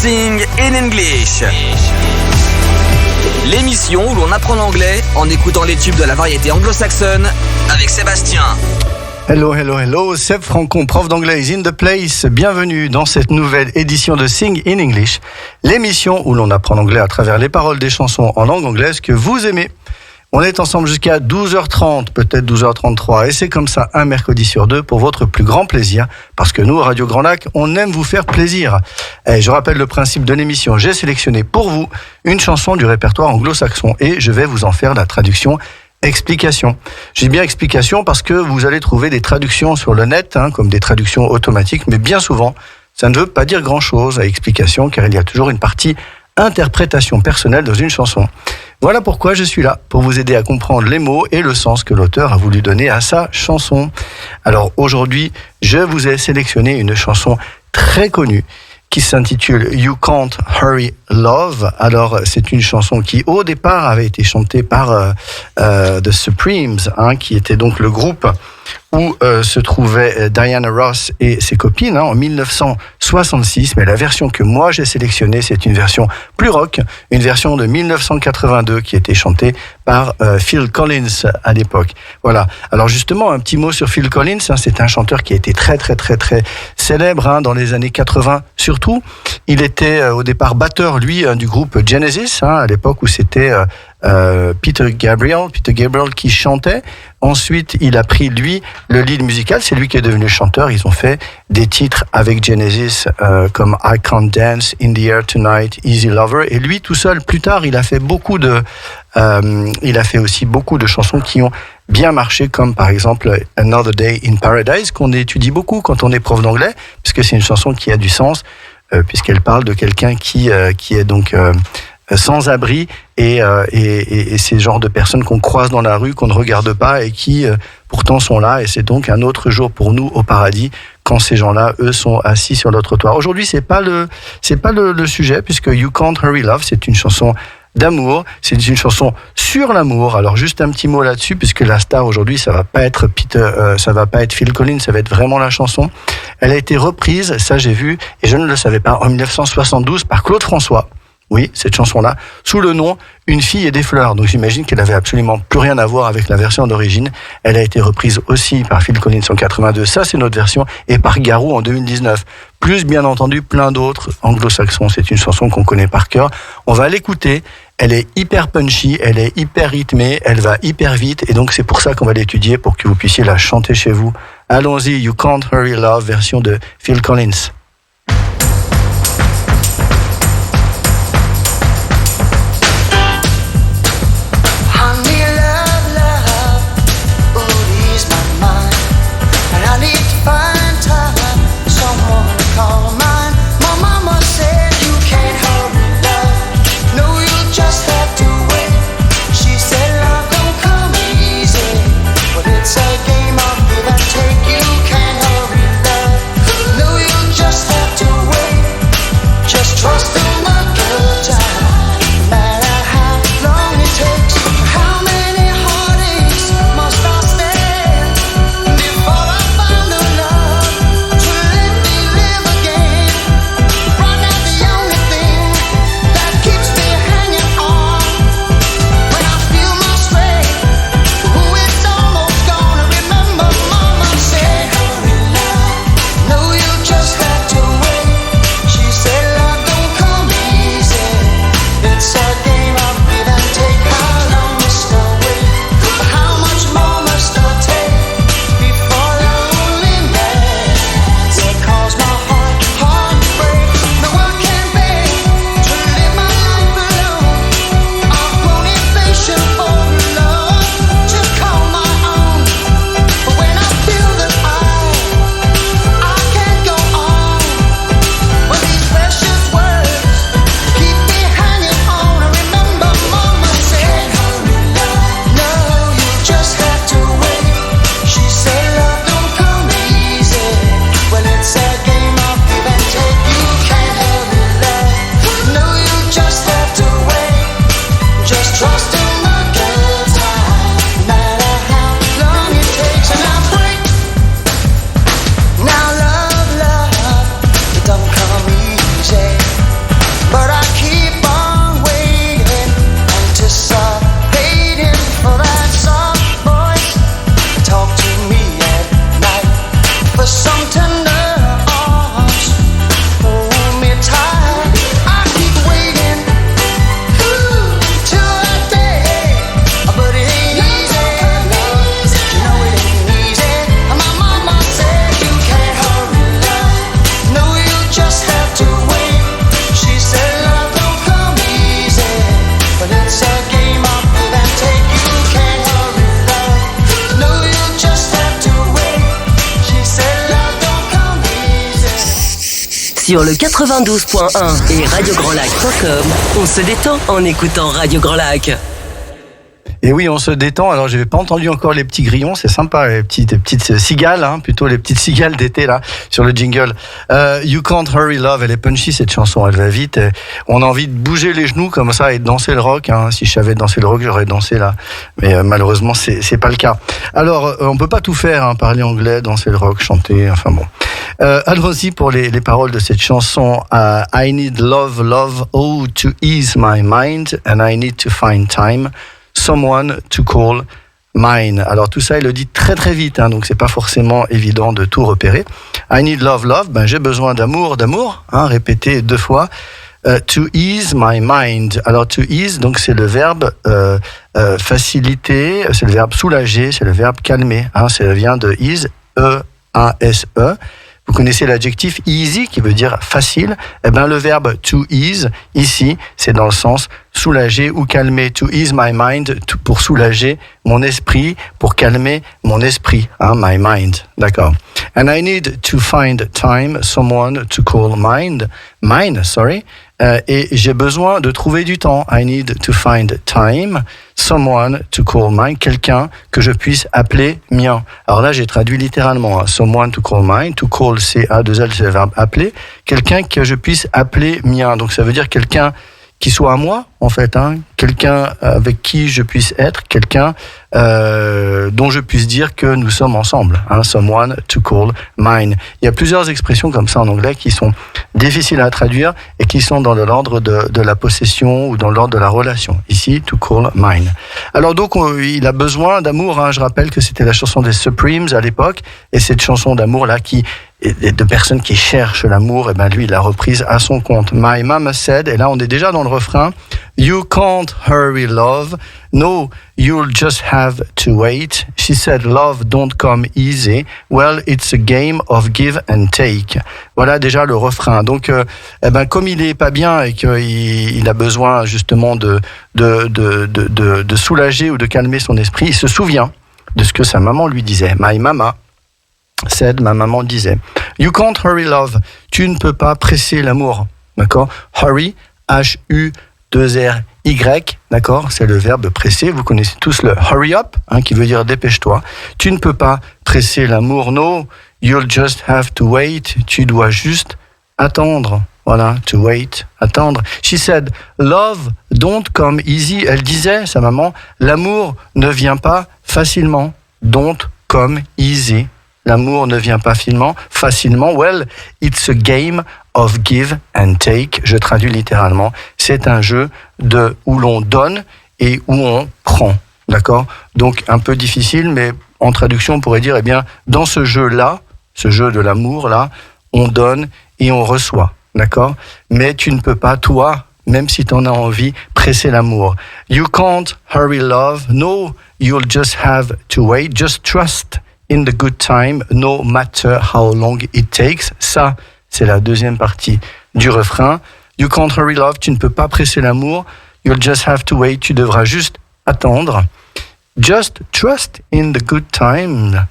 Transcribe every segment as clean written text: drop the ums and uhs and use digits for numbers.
Sing in English. L'émission où l'on apprend l'anglais en écoutant les tubes de la variété anglo-saxonne avec Sébastien. Hello, hello, hello, Seb Francon, prof d'anglais is in the place. Bienvenue dans cette nouvelle édition de Sing in English, l'émission où l'on apprend l'anglais à travers les paroles des chansons en langue anglaise que vous aimez. On est ensemble jusqu'à 12h30, peut-être 12h33, et c'est comme ça un mercredi sur deux pour votre plus grand plaisir, parce que nous, Radio Grand Lac, on aime vous faire plaisir. Et je rappelle le principe de l'émission, j'ai sélectionné pour vous une chanson du répertoire anglo-saxon, et je vais vous en faire la traduction explication. Je dis bien explication parce que vous allez trouver des traductions sur le net, comme des traductions automatiques, mais bien souvent, ça ne veut pas dire grand-chose à explication, car il y a toujours une partie interprétation personnelle dans une chanson. Voilà pourquoi je suis là, pour vous aider à comprendre les mots et le sens que l'auteur a voulu donner à sa chanson. Alors aujourd'hui, je vous ai sélectionné une chanson très connue qui s'intitule You Can't Hurry Love. Alors c'est une chanson qui au départ avait été chantée par The Supremes, qui était donc le groupe où se trouvaient Diana Ross et ses copines en 1966, mais la version que moi j'ai sélectionnée, c'est une version plus rock, une version de 1982 qui était chantée par Phil Collins à l'époque. Voilà. Alors justement, un petit mot sur Phil Collins, c'est un chanteur qui a été très célèbre dans les années 80 surtout. Il était au départ batteur, lui, du groupe Genesis, à l'époque où c'était Peter Gabriel qui chantait. Ensuite, il a pris, lui, le lead musical. C'est lui qui est devenu chanteur. Ils ont fait des titres avec Genesis comme I Can't Dance, In the Air Tonight, Easy Lover. Et lui, tout seul, plus tard, il a fait aussi beaucoup de chansons qui ont bien marché, comme par exemple Another Day in Paradise, qu'on étudie beaucoup quand on est prof d'anglais, puisque c'est une chanson qui a du sens, puisqu'elle parle de quelqu'un qui est donc sans abri et c'est le genre de personnes qu'on croise dans la rue, qu'on ne regarde pas et qui pourtant sont là, et c'est donc un autre jour pour nous au paradis quand ces gens-là, eux, sont assis sur le trottoir. Aujourd'hui, c'est pas le sujet, puisque You Can't Hurry Love, c'est une chanson d'amour, c'est une chanson sur l'amour. Alors juste un petit mot là-dessus, puisque la star aujourd'hui, ça va pas être Phil Collins, ça va être vraiment la chanson. Elle a été reprise, ça j'ai vu, et je ne le savais pas, en 1972 par Claude François. Oui, cette chanson-là, sous le nom Une fille et des fleurs. Donc j'imagine qu'elle avait absolument plus rien à voir avec la version d'origine. Elle a été reprise aussi par Phil Collins en 82, ça c'est notre version, et par Garou en 2019. Plus bien entendu plein d'autres anglo-saxons. C'est une chanson qu'on connaît par cœur. On va l'écouter. Elle est hyper punchy, elle est hyper rythmée, elle va hyper vite, et donc c'est pour ça qu'on va l'étudier, pour que vous puissiez la chanter chez vous. Allons-y, You Can't Hurry Love, version de Phil Collins. It's a game of give and take. You can't hurry love. No, you just Sur le 92.1 et radiograndlac.com, on se détend en écoutant Radio Grand Lac. Et oui, on se détend. Alors, je n'avais pas entendu encore les petits grillons. C'est sympa, les petites cigales, hein, plutôt les petites cigales d'été, là, sur le jingle. You Can't Hurry Love, elle est punchy, cette chanson, elle va vite. On a envie de bouger les genoux comme ça et de danser le rock, hein. Si je savais danser le rock, j'aurais dansé là. Mais malheureusement, c'est pas le cas. Alors, on peut pas tout faire, hein, parler anglais, danser le rock, chanter, enfin bon. Allons-y pour les paroles de cette chanson. I need love, love, oh, to ease my mind, and I need to find time. Someone to call mine. Alors tout ça, il le dit très très vite, hein, donc c'est pas forcément évident de tout repérer. I need love, love, ben j'ai besoin d'amour, d'amour, hein, répété 2 fois. To ease my mind. Alors to ease, donc c'est le verbe faciliter, c'est le verbe soulager, c'est le verbe calmer. Hein, ça vient de ease, E-A-S-E. Vous connaissez l'adjectif easy qui veut dire facile. Eh bien, le verbe to ease, ici, c'est dans le sens soulager ou calmer. To ease my mind, pour soulager mon esprit, pour calmer mon esprit, hein, my mind. D'accord. And I need to find time, someone to call mine. Et j'ai besoin de trouver du temps. I need to find time, someone to call mine, quelqu'un que je puisse appeler mien. Alors là, j'ai traduit littéralement, hein, someone to call mine, to call, C-A-2-L, c'est le verbe appeler, quelqu'un que je puisse appeler mien. Donc ça veut dire quelqu'un qui soit à moi, en fait, hein, quelqu'un avec qui je puisse être, quelqu'un dont je puisse dire que nous sommes ensemble, hein, someone to call mine. Il y a plusieurs expressions comme ça en anglais qui sont difficiles à traduire et qui sont dans l'ordre de la possession ou dans l'ordre de la relation. Ici, to call mine. Alors donc, il a besoin d'amour, hein. Je rappelle que c'était la chanson des Supremes à l'époque, et cette chanson d'amour-là et de personnes qui cherchent l'amour, et ben lui, il l'a reprise à son compte. My mama said, et là on est déjà dans le refrain, you can't hurry love, no, you'll just have to wait. She said love don't come easy, well it's a game of give and take. Voilà déjà le refrain. Donc, comme il est pas bien et qu'il a besoin justement de soulager ou de calmer son esprit, il se souvient de ce que sa maman lui disait. My mama said, ma maman disait, you can't hurry love, tu ne peux pas presser l'amour, d'accord? Hurry, H-U-2-R-Y, d'accord? C'est le verbe presser, vous connaissez tous le hurry up, hein, qui veut dire dépêche-toi. Tu ne peux pas presser l'amour, no, you'll just have to wait, tu dois juste attendre. Voilà, to wait, attendre. She said, love don't come easy, elle disait, sa maman, l'amour ne vient pas facilement, don't come easy. L'amour ne vient pas facilement. Well, it's a game of give and take. Je traduis littéralement. C'est un jeu où l'on donne et où on prend. D'accord? Donc, un peu difficile, mais en traduction, on pourrait dire, eh bien, dans ce jeu-là, ce jeu de l'amour-là, on donne et on reçoit. D'accord? Mais tu ne peux pas, toi, même si tu en as envie, presser l'amour. You can't hurry love. No, you'll just have to wait. Just trust in the good time, no matter how long it takes. Ça, c'est la deuxième partie du refrain. You can't hurry love, tu ne peux pas presser l'amour. You'll just have to wait, tu devras juste attendre. Just trust in the good time.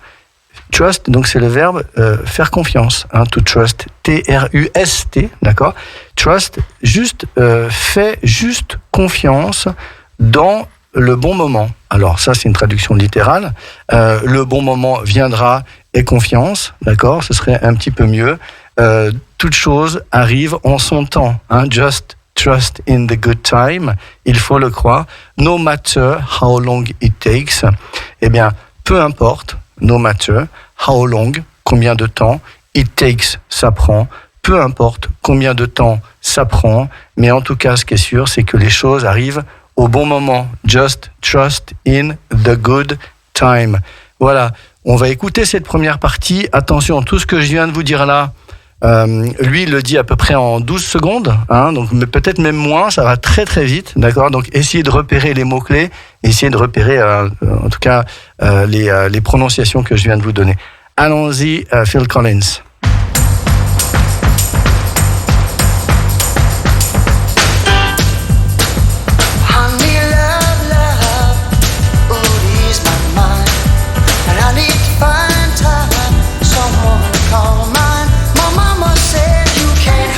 Trust, donc c'est le verbe faire confiance, hein, to trust, T-R-U-S-T, d'accord? Trust, juste, fais juste confiance dans le bon moment. Alors ça, c'est une traduction littérale. Le bon moment viendra et confiance, d'accord? Ce serait un petit peu mieux. Toute chose arrive en son temps. Hein? Just trust in the good time. Il faut le croire. No matter how long it takes. Eh bien, peu importe. No matter how long, combien de temps. It takes, ça prend. Peu importe combien de temps ça prend. Mais en tout cas, ce qui est sûr, c'est que les choses arrivent au bon moment. Just trust in the good time. Voilà, on va écouter cette première partie. Attention, tout ce que je viens de vous dire là, lui, il le dit à peu près en 12 secondes, hein, donc, mais peut-être même moins, ça va très très vite, d'accord? Donc, essayez de repérer les mots-clés, essayez de repérer, en tout cas, les prononciations que je viens de vous donner. Allons-y, Phil Collins. Find time, someone call mine. My mama said you can't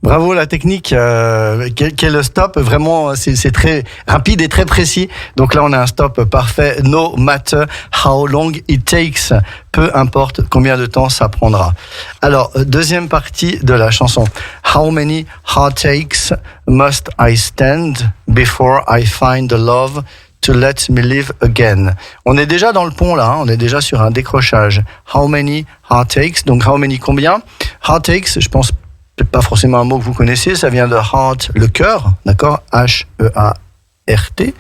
Bravo, la technique, quel le stop, vraiment, c'est très rapide et très précis. Donc là, on a un stop parfait. No matter how long it takes. Peu importe combien de temps ça prendra. Alors, deuxième partie de la chanson. How many heartaches must I stand before I find the love to let me live again? On est déjà dans le pont là, on est déjà sur un décrochage. How many heartaches? Donc how many combien? Heartaches, je pense pas forcément un mot que vous connaissez, ça vient de heart, le cœur, d'accord? H-E-A-R-T.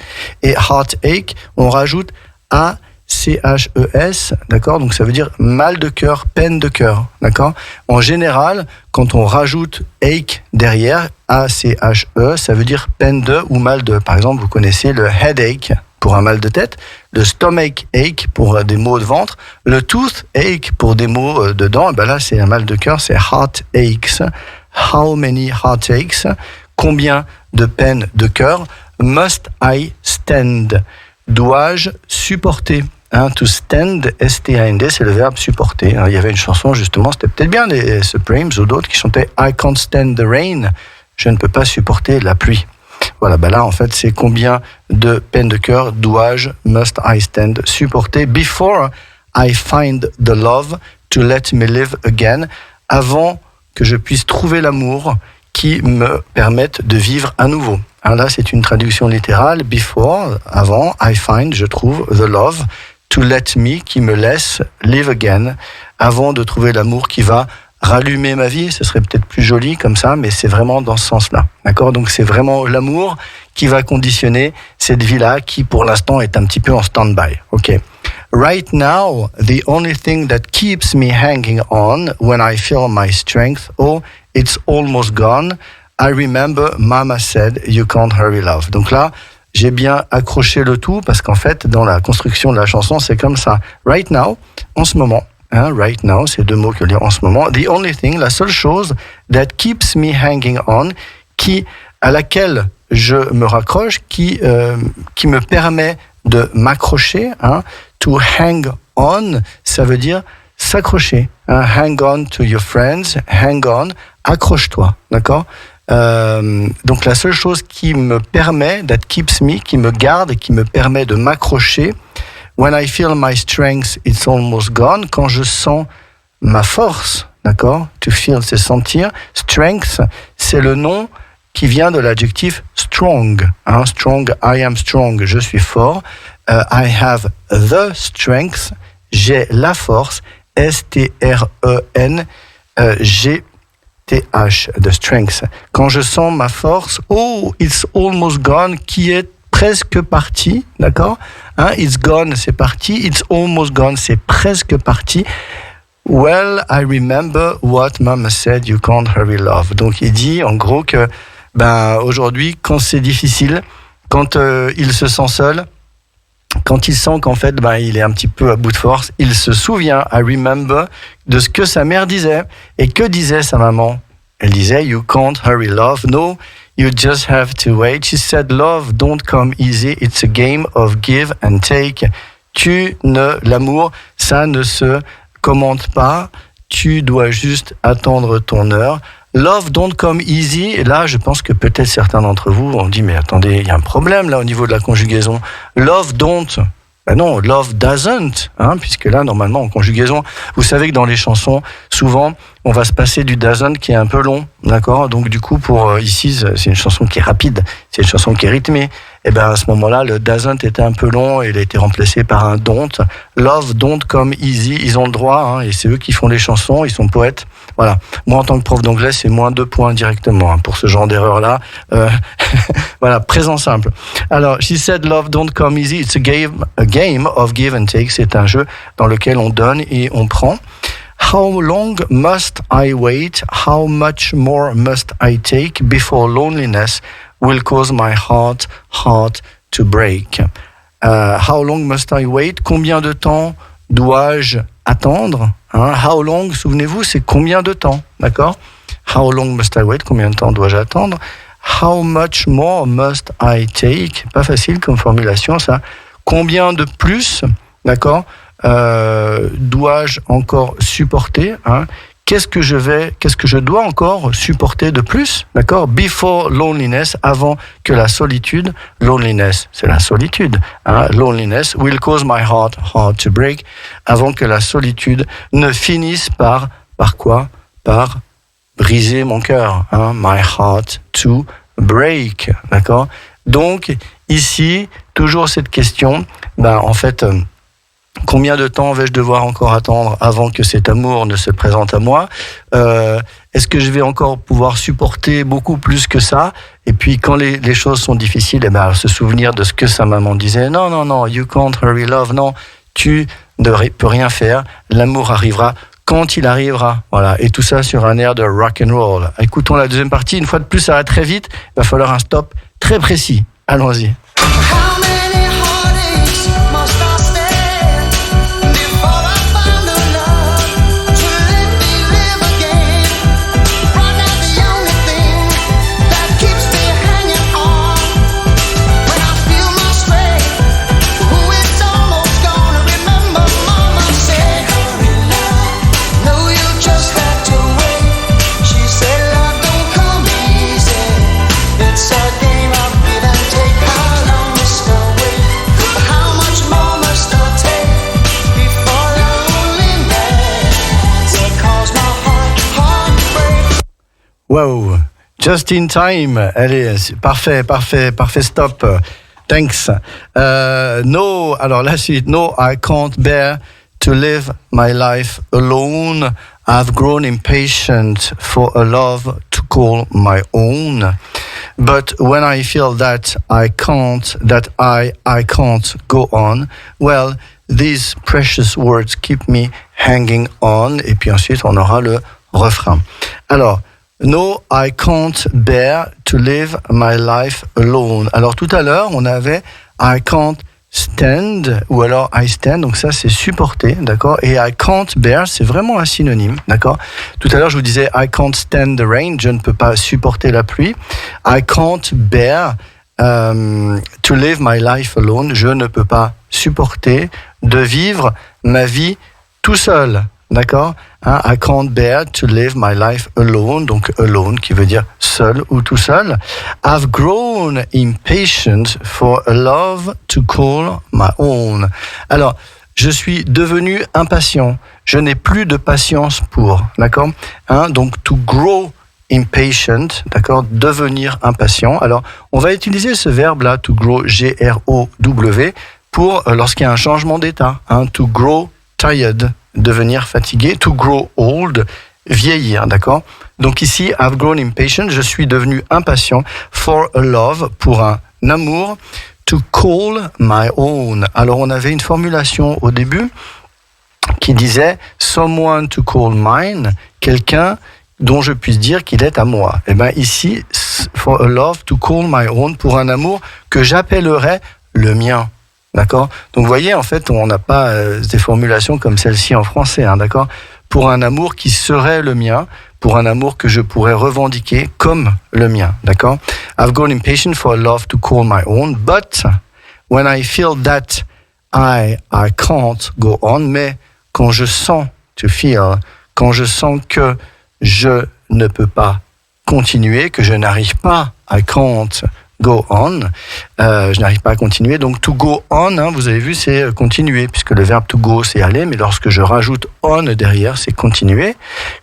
Et heartache, on rajoute A-C-H-E-S, d'accord? Donc ça veut dire mal de cœur, peine de cœur, d'accord? En général, quand on rajoute ache derrière, A-C-H-E, ça veut dire peine de ou mal de. Par exemple, vous connaissez le headache pour un mal de tête, le stomach ache pour des maux de ventre, le toothache pour des maux de dents. Et ben là, c'est un mal de cœur, c'est heartaches. How many heartaches? Combien de peines de cœur must I stand? Dois-je supporter? To stand, S-T-A-N-D, c'est le verbe supporter. Il y avait une chanson, justement, c'était peut-être bien les Supremes ou d'autres qui chantaient I can't stand the rain. Je ne peux pas supporter la pluie. Voilà, ben là, en fait, c'est combien de peines de cœur dois-je, must I stand, supporter before I find the love to let me live again, avant que je puisse trouver l'amour qui me permette de vivre à nouveau. Là, c'est une traduction littérale. Before, avant, I find, je trouve, the love to let me, qui me laisse live again, avant de trouver l'amour qui va rallumer ma vie. Ce serait peut-être plus joli comme ça, mais c'est vraiment dans ce sens-là. D'accord? Donc, c'est vraiment l'amour qui va conditionner cette vie-là qui, pour l'instant, est un petit peu en stand-by. OK. Right now, the only thing that keeps me hanging on when I feel my strength, oh, it's almost gone. I remember Mama said you can't hurry love. Donc là, j'ai bien accroché le tout parce qu'en fait, dans la construction de la chanson, c'est comme ça. Right now, en ce moment, right now, c'est deux mots que lire en ce moment. The only thing, la seule chose that keeps me hanging on, à laquelle je me raccroche, qui me permet de m'accrocher. To hang on, ça veut dire s'accrocher. Hang on to your friends, hang on, accroche-toi, d'accord? Donc la seule chose qui me permet, that keeps me, qui me garde, qui me permet de m'accrocher, when I feel my strength, it's almost gone, quand je sens ma force, d'accord? To feel, c'est sentir. Strength, c'est le nom qui vient de l'adjectif strong. Strong, I am strong, je suis fort. I have the strength, j'ai la force, S-T-R-E-N, G-T-H, the strength. Quand je sens ma force, oh, it's almost gone, qui est presque parti, d'accord? It's gone, c'est parti, it's almost gone, c'est presque parti. Well, I remember what Mama said, you can't hurry love. Donc il dit en gros que aujourd'hui, quand c'est difficile, quand il se sent seul, quand il sent qu'en fait, il est un petit peu à bout de force, il se souvient, I remember, de ce que sa mère disait. Et que disait sa maman? Elle disait, you can't hurry love, no, you just have to wait. She said, love don't come easy, it's a game of give and take. L'amour, ça ne se commande pas, tu dois juste attendre ton heure. Love don't come easy. Et là, je pense que peut-être certains d'entre vous ont dit, mais attendez, il y a un problème là au niveau de la conjugaison. Love don't. Non, love doesn't, puisque là, normalement, en conjugaison, vous savez que dans les chansons, souvent, on va se passer du doesn't qui est un peu long, d'accord? Donc, du coup, pour ici, c'est une chanson qui est rapide, c'est une chanson qui est rythmée. Et à ce moment-là, le doesn't était un peu long et il a été remplacé par un don't. Love don't come easy. Ils ont le droit, et c'est eux qui font les chansons, ils sont poètes. Voilà. Moi, en tant que prof d'anglais, c'est moins 2 points directement pour ce genre d'erreur-là. Voilà, présent simple. Alors, she said, love don't come easy. It's a game of give and take. C'est un jeu dans lequel on donne et on prend. How long must I wait? How much more must I take before loneliness will cause my heart to break? How long must I wait? Combien de temps dois-je attendre? How long, souvenez-vous, c'est combien de temps, d'accord? How long must I wait? Combien de temps dois-je attendre? How much more must I take? Pas facile comme formulation, ça. Combien de plus, d'accord, dois-je encore supporter? qu'est-ce que je dois encore supporter de plus, d'accord? Before loneliness, avant que la solitude, loneliness, c'est la solitude, hein? Loneliness will cause my heart to break, avant que la solitude ne finisse par quoi? Par briser mon cœur, hein? My heart to break, d'accord? Donc, ici, toujours cette question, en fait, combien de temps vais-je devoir encore attendre avant que cet amour ne se présente à moi? Est-ce que je vais encore pouvoir supporter beaucoup plus que ça? Et puis, quand les choses sont difficiles, se souvenir de ce que sa maman disait. Non, you can't hurry love. Non, tu ne peux rien faire. L'amour arrivera quand il arrivera. Voilà. Et tout ça sur un air de rock and roll. Écoutons la deuxième partie. Une fois de plus, ça va très vite. Il va falloir un stop très précis. Allons-y. Wow, just in time. Allez, parfait, stop. Thanks. No, alors la suite. No, I can't bear to live my life alone. I've grown impatient for a love to call my own. But when I feel that I can't go on, well, these precious words keep me hanging on. Et puis ensuite, on aura le refrain. Alors, no, I can't bear to live my life alone. Alors tout à l'heure, on avait I can't stand ou alors I stand, donc ça c'est supporter, d'accord? Et I can't bear, c'est vraiment un synonyme, d'accord? Tout à l'heure, je vous disais I can't stand the rain, je ne peux pas supporter la pluie. I can't bear to live my life alone, je ne peux pas supporter de vivre ma vie tout seul. D'accord? I can't bear to live my life alone. Donc alone qui veut dire seul ou tout seul. I've grown impatient for a love to call my own. Alors, je suis devenu impatient. Je n'ai plus de patience pour. D'accord? Donc to grow impatient, d'accord? Devenir impatient. Alors, on va utiliser ce verbe-là, to grow, G-R-O-W, pour lorsqu'il y a un changement d'état. To grow tired, devenir fatigué, to grow old, vieillir, d'accord? Donc ici, I've grown impatient, je suis devenu impatient, for a love, pour un amour, to call my own. Alors on avait une formulation au début qui disait someone to call mine, quelqu'un dont je puisse dire qu'il est à moi. Et bien ici, for a love to call my own, pour un amour que j'appellerais le mien. D'accord? Donc vous voyez, en fait, on n'a pas des formulations comme celle-ci en français, d'accord? Pour un amour qui serait le mien, pour un amour que je pourrais revendiquer comme le mien, d'accord? I've grown impatient for a love to call my own, but when I feel that I can't go on, mais quand je sens, quand je sens que je ne peux pas continuer, que je n'arrive pas, I can't go on, je n'arrive pas à continuer. Donc to go on, vous avez vu, c'est continuer, puisque le verbe to go c'est aller, mais lorsque je rajoute on derrière, c'est continuer.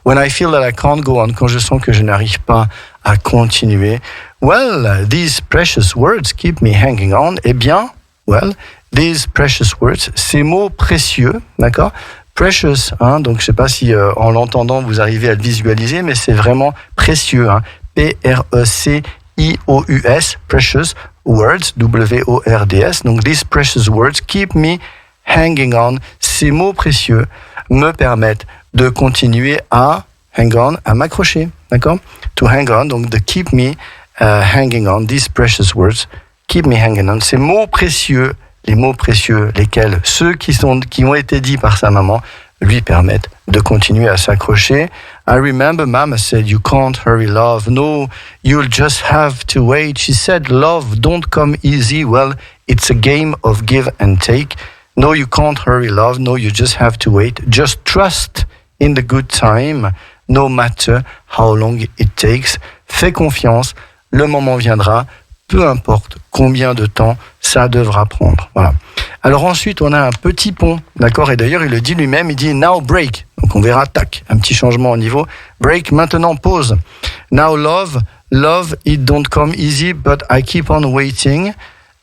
When I feel that I can't go on, quand je sens que je n'arrive pas à continuer, well, these precious words keep me hanging on. Eh bien, well, these precious words, ces mots précieux, d'accord? Precious, donc je sais pas si en l'entendant vous arrivez à le visualiser, mais c'est vraiment précieux, P-R-E-C I-O-U-S, precious words, W-O-R-D-S. Donc, these precious words keep me hanging on. Ces mots précieux me permettent de continuer à hang on, à m'accrocher, d'accord? To hang on, donc de keep me hanging on. These precious words keep me hanging on. Ces mots précieux, les mots précieux, lesquels ceux qui ont été dits par sa maman, lui permettent de continuer à s'accrocher. I remember Mama said, you can't hurry love. No, you'll just have to wait. She said, love don't come easy. Well, it's a game of give and take. No, you can't hurry love. No, you just have to wait. Just trust in the good time. no matter how long it takes. Fais confiance, le moment viendra, peu importe combien de temps ça devra prendre. Voilà. Alors ensuite, on a un petit pont, d'accord? Et d'ailleurs, il le dit lui-même, il dit now break. Donc on verra, tac, un petit changement au niveau. Break, maintenant pause. Now love, it don't come easy, but I keep on waiting,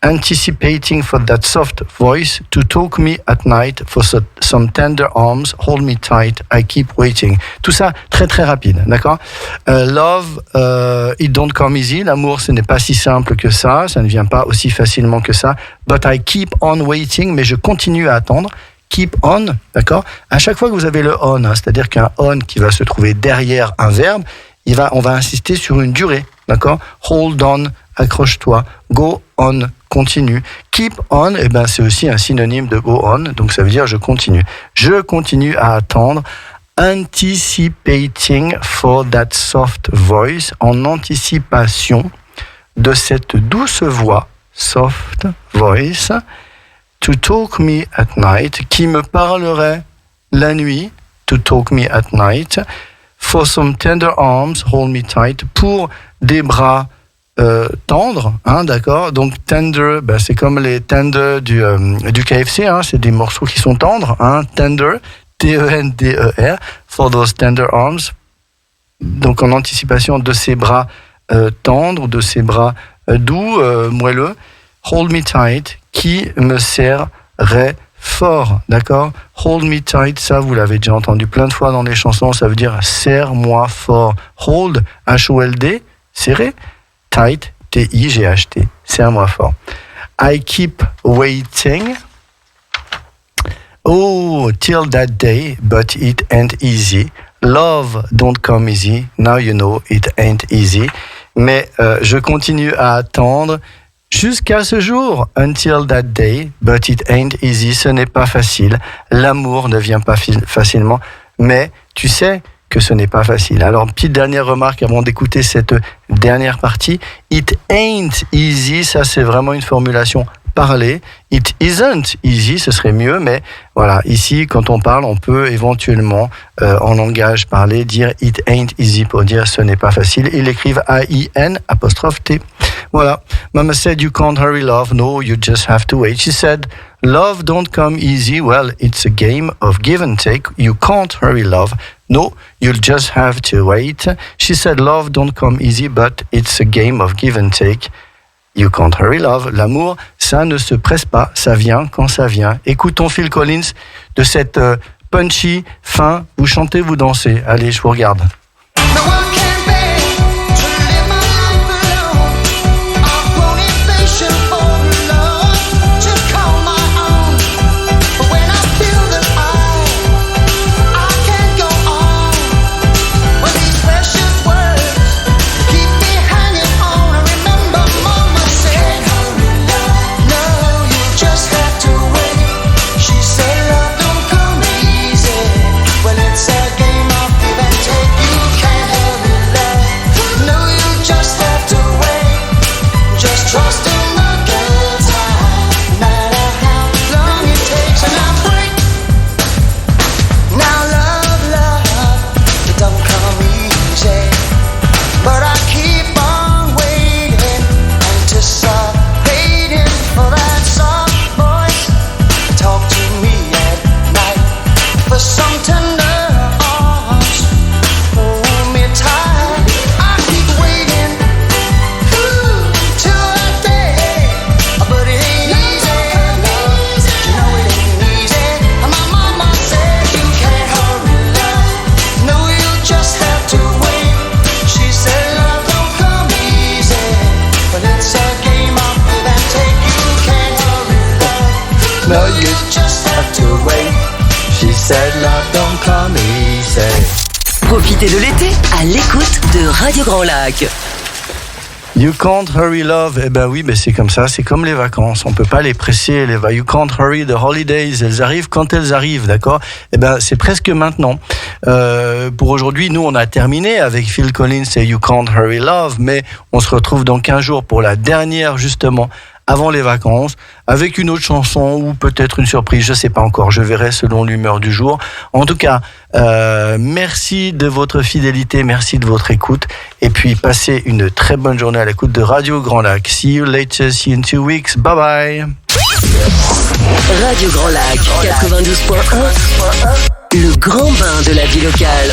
anticipating for that soft voice to talk me at night, for some tender arms, hold me tight, I keep waiting. Tout ça très très rapide, d'accord? Love, it don't come easy. L'amour, ce n'est pas si simple que ça ne vient pas aussi facilement que ça. But I keep on waiting, mais je continue à attendre. Keep on, d'accord? À chaque fois que vous avez le on, c'est-à-dire qu'un on qui va se trouver derrière un verbe, on va insister sur une durée, d'accord? Hold on, accroche-toi. Go on, continue. Keep on, c'est aussi un synonyme de go on, donc ça veut dire je continue. Je continue à attendre. Anticipating for that soft voice, en anticipation de cette douce voix, soft voice, to talk me at night, qui me parlerait la nuit, to talk me at night, for some tender arms, hold me tight, pour des bras tendres, d'accord? Donc tender, c'est comme les tenders du KFC, c'est des morceaux qui sont tendres, tender, T-E-N-D-E-R, for those tender arms, donc en anticipation de ces bras tendres, de ces bras doux, moelleux, hold me tight, qui me serrait fort, d'accord? Hold me tight, ça vous l'avez déjà entendu plein de fois dans les chansons, ça veut dire serre-moi fort. Hold, H-O-L-D, serrer. Tight, T-I-G-H-T, serre-moi fort. I keep waiting. Oh, till that day, but it ain't easy. Love don't come easy. Now you know it ain't easy. Mais je continue à attendre jusqu'à ce jour. Until that day, but it ain't easy. Ce n'est pas facile. L'amour ne vient pas facilement. Mais tu sais que ce n'est pas facile. Alors, petite dernière remarque avant d'écouter cette dernière partie. It ain't easy, ça c'est vraiment une formulation parlée. It isn't easy, ce serait mieux, mais voilà, ici, quand on parle, on peut éventuellement, en langage parlé, dire it ain't easy pour dire ce n'est pas facile. Ils l'écrivent A-I-N'-T. Voilà. Mama said you can't hurry love, no, you just have to wait. She said, love don't come easy, well, it's a game of give and take. You can't hurry love. No, you'll just have to wait. She said, love don't come easy, but it's a game of give and take. You can't hurry love. L'amour, ça ne se presse pas, ça vient quand ça vient. Écoutons Phil Collins de cette punchy fin. Vous chantez, vous dansez. Allez, je vous regarde. Profitez de l'été à l'écoute de Radio Grand Lac. You can't hurry love. Oui, c'est comme ça, c'est comme les vacances. On peut pas les presser. You can't hurry the holidays. Elles arrivent quand elles arrivent, d'accord? C'est presque maintenant. Pour aujourd'hui, nous, on a terminé avec Phil Collins et You Can't Hurry Love, mais on se retrouve dans 15 jours pour la dernière, justement, avant les vacances, avec une autre chanson ou peut-être une surprise, je sais pas encore, je verrai selon l'humeur du jour. En tout cas, merci de votre fidélité, merci de votre écoute, et puis passez une très bonne journée à l'écoute de Radio Grand Lac. See you later, see you in 2 weeks, bye bye. Radio Grand Lac 92.1, le grand bain de la vie locale.